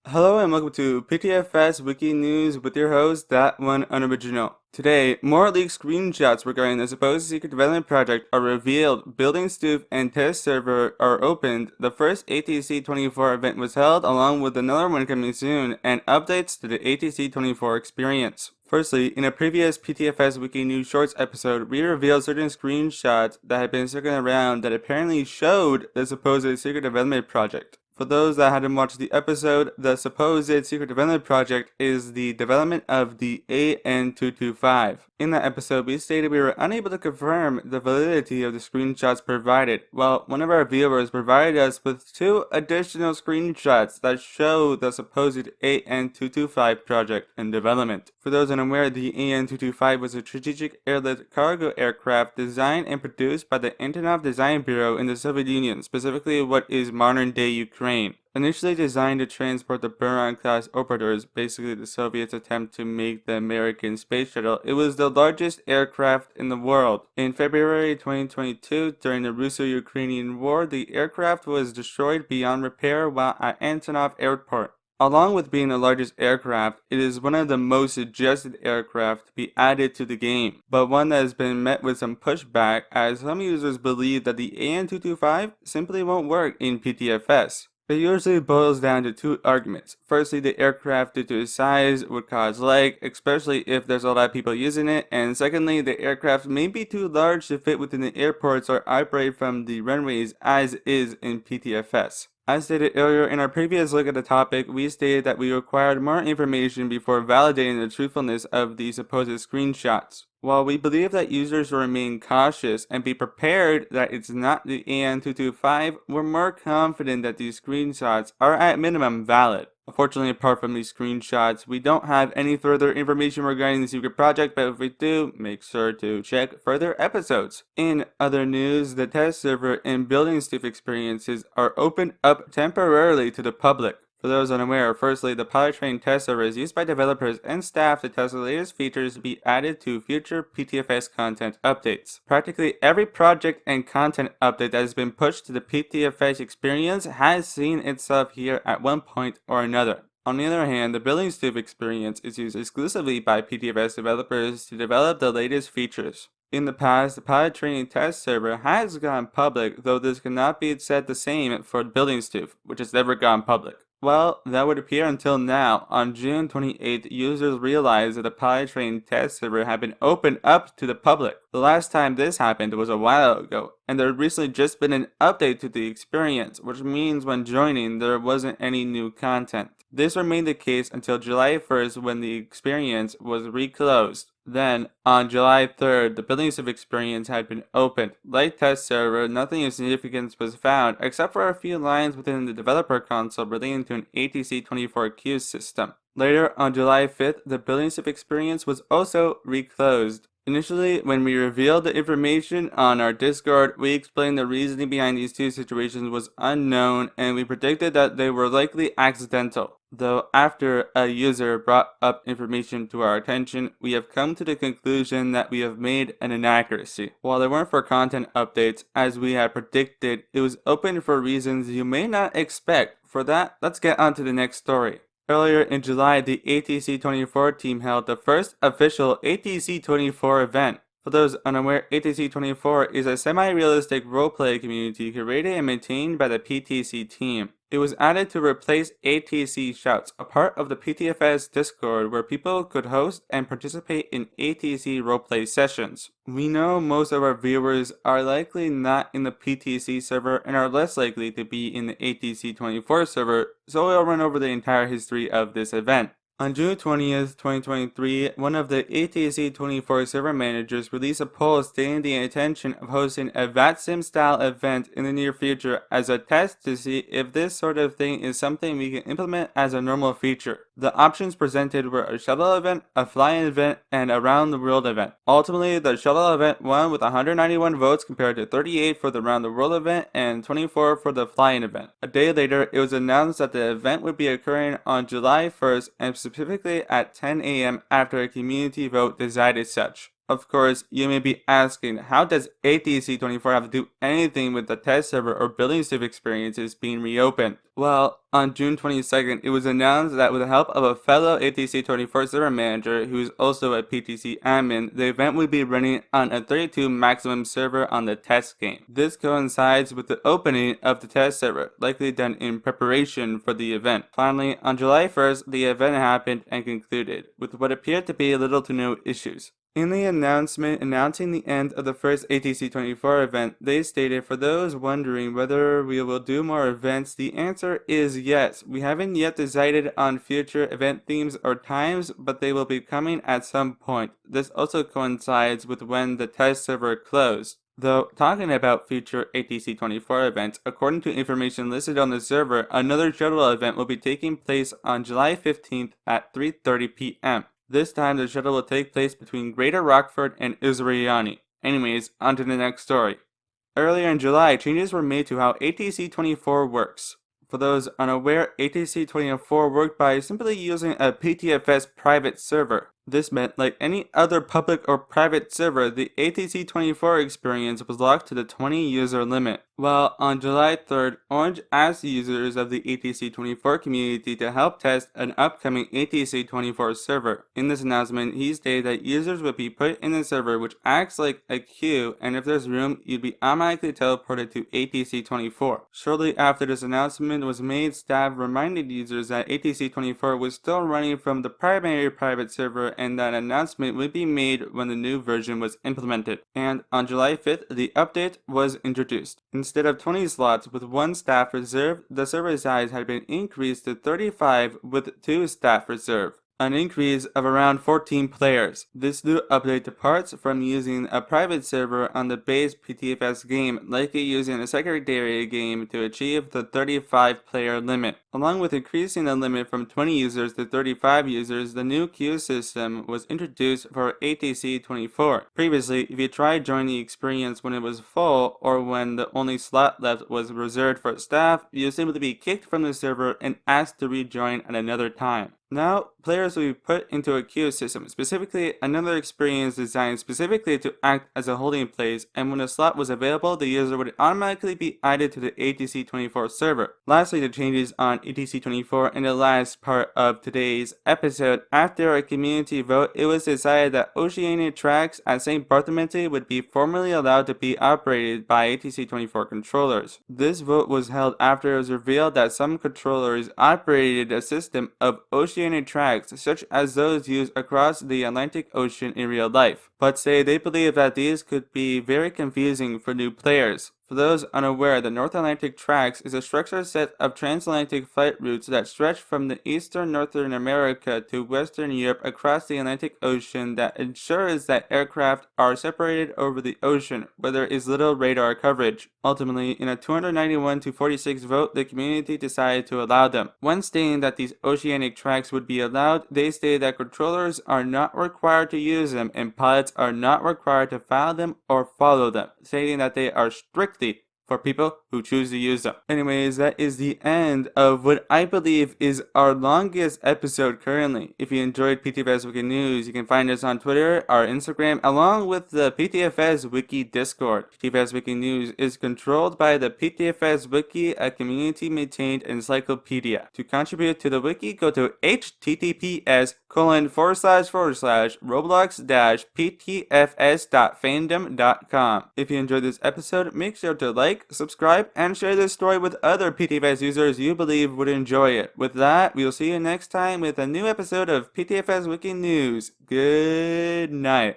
Hello and welcome to PTFS Wiki News with your host, That One Unoriginal. Today, more leaked screenshots regarding the supposed secret development project are revealed, building Stoof and test server are opened, the first ATC 24 event was held along with another one coming soon, and updates to the ATC 24 experience. Firstly, in a previous PTFS Wiki News Shorts episode, we revealed certain screenshots that had been circling around that apparently showed the supposed secret development project. For those that hadn't watched the episode, the supposed secret development project is the development of the AN225. In that episode, we stated we were unable to confirm the validity of the screenshots provided. Well, one of our viewers provided us with two additional screenshots that show the supposed AN225 project in development. For those unaware, the AN225 was a strategic airlift cargo aircraft designed and produced by the Antonov Design Bureau in the Soviet Union, specifically what is modern-day Ukraine. Initially designed to transport the Buran-class operators, basically the Soviets' attempt to make the American space shuttle, it was the largest aircraft in the world. In February 2022, during the Russo-Ukrainian War, the aircraft was destroyed beyond repair while at Antonov Airport. Along with being the largest aircraft, it is one of the most suggested aircraft to be added to the game, but one that has been met with some pushback as some users believe that the AN225 simply won't work in PTFS. It usually boils down to two arguments. Firstly, the aircraft due to its size would cause lag, especially if there's a lot of people using it, and secondly, the aircraft may be too large to fit within the airports or operate from the runways as is in PTFS. As stated earlier in our previous look at the topic, we stated that we required more information before validating the truthfulness of the supposed screenshots. While we believe that users will remain cautious and be prepared that it's not the AN225, we're more confident that these screenshots are at minimum valid. Unfortunately, apart from these screenshots, we don't have any further information regarding the secret project, but if we do, make sure to check further episodes. In other news, the test server and building Stoof experiences are opened up temporarily to the public. For those unaware, firstly, the pilot train test server is used by developers and staff to test the latest features to be added to future PTFS content updates. Practically every project and content update that has been pushed to the PTFS experience has seen itself here at one point or another. On the other hand, the Building Stoof experience is used exclusively by PTFS developers to develop the latest features. In the past, the pilot training test server has gone public, though this cannot be said the same for Building Stoof, which has never gone public. Well, that would appear until now. On June 28th, users realized that the pilot training test server had been opened up to the public. The last time this happened was a while ago, and there had recently just been an update to the experience, which means when joining, there wasn't any new content. This remained the case until July 1st when the experience was reclosed. Then, on July 3rd, the Building Stoof experience had been opened. Like test server, nothing of significance was found, except for a few lines within the developer console relating to an ATC 24 queue system. Later, on July 5th, the Building Stoof experience was also reclosed. Initially, when we revealed the information on our Discord, we explained the reasoning behind these two situations was unknown, and we predicted that they were likely accidental. Though after a user brought up information to our attention, we have come to the conclusion that we have made an inaccuracy. While they weren't for content updates, as we had predicted, it was open for reasons you may not expect. For that, let's get on to the next story. Earlier in July, the ATC 24 team held the first official ATC 24 event. For those unaware, ATC 24 is a semi-realistic roleplay community curated and maintained by the PTC team. It was added to replace ATC Shouts, a part of the PTFS Discord where people could host and participate in ATC roleplay sessions. We know most of our viewers are likely not in the PTC server and are less likely to be in the ATC 24 server, so we'll run over the entire history of this event. On June 20th, 2023, one of the ATC 24 server managers released a poll stating the intention of hosting a VATSIM-style event in the near future as a test to see if this sort of thing is something we can implement as a normal feature. The options presented were a shuttle event, a fly-in event, and a round-the-world event. Ultimately, the shuttle event won with 191 votes compared to 38 for the round-the-world event and 24 for the fly-in event. A day later, it was announced that the event would be occurring on July 1st and specifically at 10 a.m. after a community vote decided such. Of course, you may be asking, how does ATC 24 have to do anything with the test server or building Stoof experiences being reopened? Well, on June 22nd, it was announced that with the help of a fellow ATC 24 server manager who is also a PTC admin, the event would be running on a 32 maximum server on the test game. This coincides with the opening of the test server, likely done in preparation for the event. Finally, on July 1st, the event happened and concluded, with what appeared to be little to no issues. In the announcement announcing the end of the first ATC 24 event, they stated, for those wondering whether we will do more events, the answer is yes. We haven't yet decided on future event themes or times, but they will be coming at some point. This also coincides with when the test server closed. Though, talking about future ATC 24 events, according to information listed on the server, another shuttle event will be taking place on July 15th at 3:30 p.m. This time, the shuttle will take place between Greater Rockford and Israeli. Anyways, on to the next story. Earlier in July, changes were made to how ATC 24 works. For those unaware, ATC 24 worked by simply using a PTFS private server. This meant, like any other public or private server, the ATC 24 experience was locked to the 20 user limit. Well, on July 3rd, Orange asked users of the ATC 24 community to help test an upcoming ATC 24 server. In this announcement, he stated that users would be put in a server which acts like a queue, and if there's room, you'd be automatically teleported to ATC 24. Shortly after this announcement was made, staff reminded users that ATC 24 was still running from the primary private server and that an announcement would be made when the new version was implemented. And on July 5th, the update was introduced. Instead of 20 slots with 1 staff reserve, the server size had been increased to 35 with 2 staff reserve, an increase of around 14 players. This new update departs from using a private server on the base PTFS game, likely using a secondary game to achieve the 35 player limit. Along with increasing the limit from 20 users to 35 users, the new queue system was introduced for ATC 24. Previously, if you tried joining the experience when it was full or when the only slot left was reserved for staff, you simply be kicked from the server and asked to rejoin at another time. Now, players will be put into a queue system, specifically another experience designed specifically to act as a holding place, and when a slot was available, the user would automatically be added to the ATC 24 server. Lastly, the changes on ATC 24 in the last part of today's episode. After a community vote, it was decided that Oceanic tracks at St. Bartholomew would be formally allowed to be operated by ATC 24 controllers. This vote was held after it was revealed that some controllers operated a system of Oceanic tracks such as those used across the Atlantic Ocean in real life, but say they believe that these could be very confusing for new players. For those unaware, the North Atlantic Tracks is a structured set of transatlantic flight routes that stretch from the eastern Northern America to Western Europe across the Atlantic Ocean that ensures that aircraft are separated over the ocean, where there is little radar coverage. Ultimately, in a 291-46 vote, the community decided to allow them. When stating that these oceanic tracks would be allowed, they stated that controllers are not required to use them and pilots are not required to file them or follow them, stating that they are strictly for people who choose to use them. Anyways, that is the end of what I believe is our longest episode currently. If you enjoyed PTFS Wiki News, you can find us on Twitter, our Instagram, along with the PTFS Wiki Discord. PTFS Wiki News is controlled by the PTFS Wiki, a community-maintained encyclopedia. To contribute to the wiki, go to https://roblox-ptfs.fandom.com. If you enjoyed this episode, make sure to like, subscribe, and share this story with other PTFS users you believe would enjoy it. With that, we'll see you next time with a new episode of PTFS Wiki News. Good night.